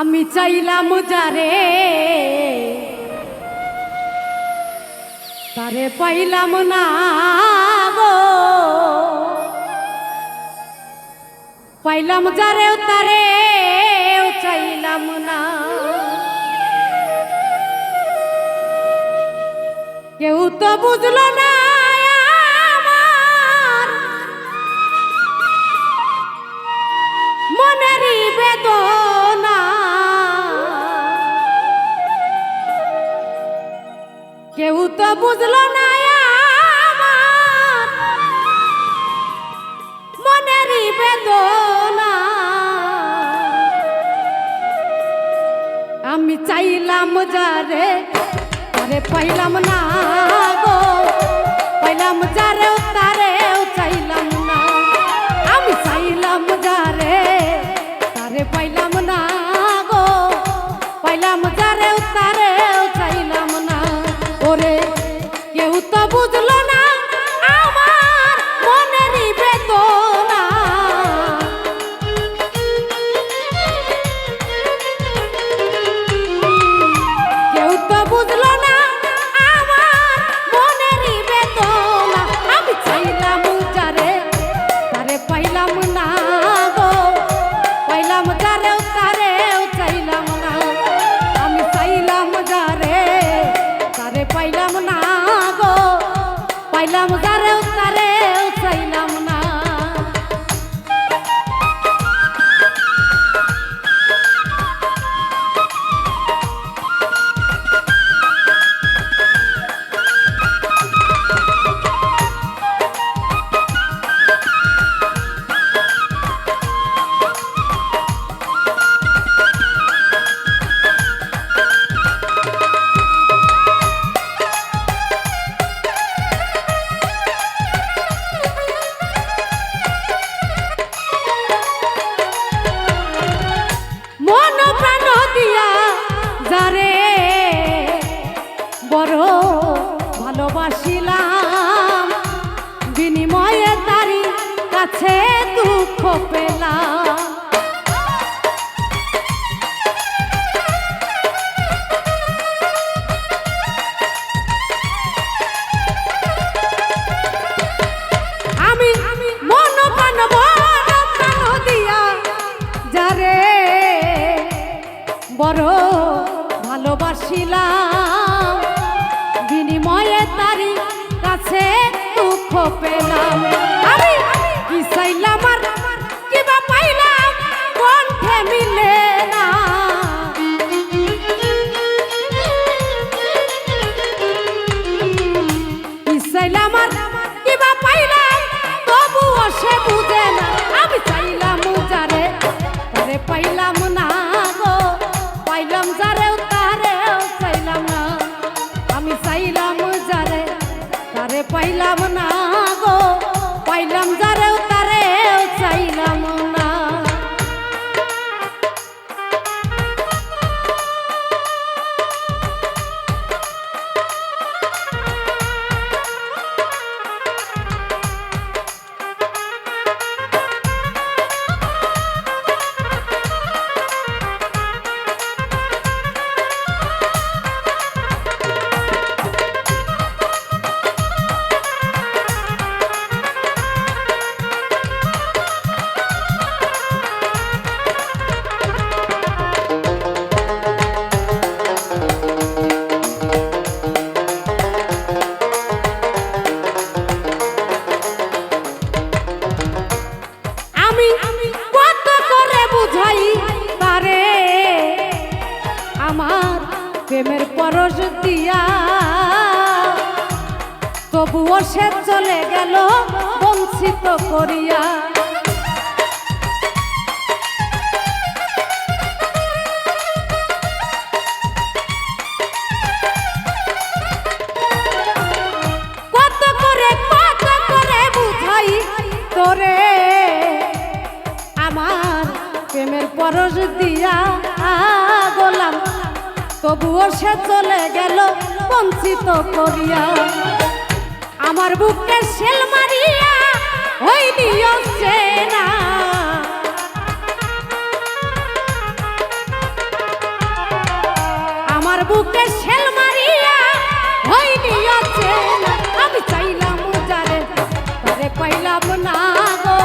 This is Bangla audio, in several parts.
আমি চাইলাম যারে তারে পাইলাম না গো, পাইলাম যারে তারে চাইলাম না। কেউ তো বুঝলো না আমার মনেরই বেদনা, কেউ তো বুঝলো না আমার মনেরই বেদনা। আমি চাইলাম যারে তারে পাইলাম না গো, পাইলাম যারে তারেও চাইলাম না। আমি চাইলাম যারে তারে পাইলাম না গো, পাইলাম যারে তারেও চাইলাম না। ওরে কেউ তো বুঝলো না আমার মনেরই বেদনা, কেউ তো বুঝলো না আমার মনেরই বেদনা। আমি চাইলাম যারে তারে পাইলাম না গো, পাইলাম যারেও তারেও চাইলাম না। আমি চাইলাম যারে তারে পাইলাম না গো, পাইলাম যারেও তারেও চাইলাম না। মন প্রাণ দিয়া যারে বড় ভালোবাসিলাম, বিনিময়ে তারি কাছে দুঃখ পেলাম। আমি মন প্রাণ দিয়া যারে বড় ভালোবাসিলাম, বিনিময়ে তারি কাছে দুঃখ পেলাম। আমি কি চাইলাম আর কিবা পাইলাম কণ্ঠে মিলে না, কি চাইলাম আর কিবা পাইলাম তবুও সে বুঝে না। আমি চাইলাম যারে তারে পাইলাম না গো, পাইলাম যারেও তারেও চাইলাম না। আমি চাইলাম যারে তারে পাইলাম না গো, পাইলাম যারেও তারেও চাইলাম না। আমি কত করে বুঝাই তারে আমার প্রেমের পরশ দিয়া, তবুও সে চলে গেল বঞ্চিত করিয়া। কত করে বুঝাই তোরে আমার প্রেমের পরশ দিয়া গোলাম, তবুও সে চলে গেল বঞ্চিত করিয়া। আমার বুকে শেল মারিয়া হইনি না, আমার বুকে শেল মারিয়া হইনি অচেনা আমি চাইলাম যারে তারে পাইলাম না গো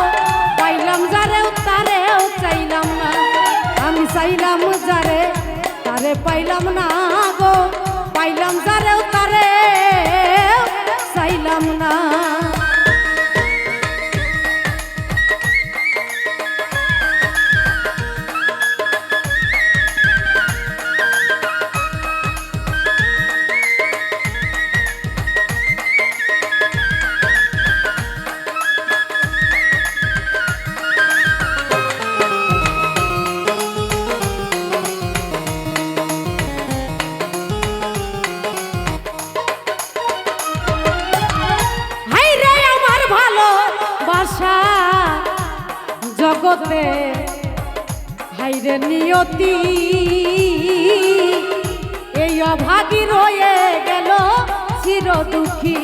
পাইলাম যারে তারেও চাইলাম না আমি চাইলাম যারে তারে পাইলাম না গো পাইলাম যারে তারে চাইলাম না জগতে হাইরে নিয়তি এই অভাগী রয়ে গেল চির দুঃখী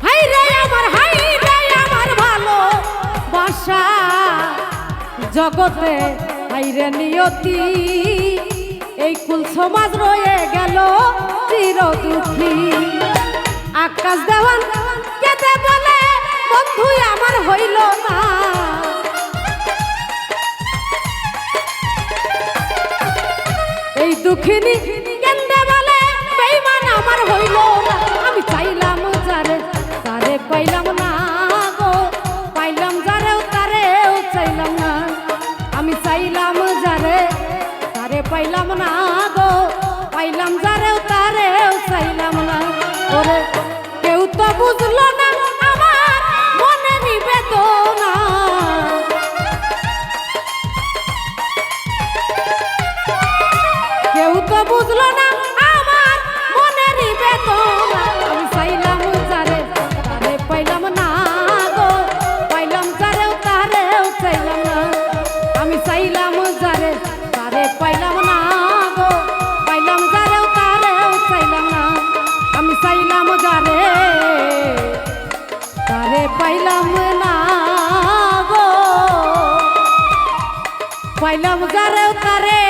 হাইরে আমার ভালো বাসা জগতে হাইরে নিয়তি এই কুল সমাজ রয়ে গেল চির দুঃখী আকাশ দেওয়ান কেঁদে বলে বন্ধু আমার হইল না এই দুঃখিনী কেঁদে বলে বেঈমান আমার হইল না আমি চাইলাম যারে তারে পাইলাম না গো পাইলাম যারেও তারেও চাইলাম না আমি চাইলাম যারে পাইলাম না গো পাইলাম যারেও তারেও চাইলাম না ওরে কেউ তো বুঝলো না আমার মনে নিবেদনা কেউ তো বুঝলো না আমার মনে নিবেদনা আমি চাইলাম যারে তারে পাইলাম না গো পাইলাম যারেও তারেও চাইলাম না আমি চাইলাম যারে তারে পাইলাম না গো পাইলাম যারেও তারেও চাইলাম না আমি চাইলাম যারে তারে পাইলাম না গো পাইলাম যারেও তারে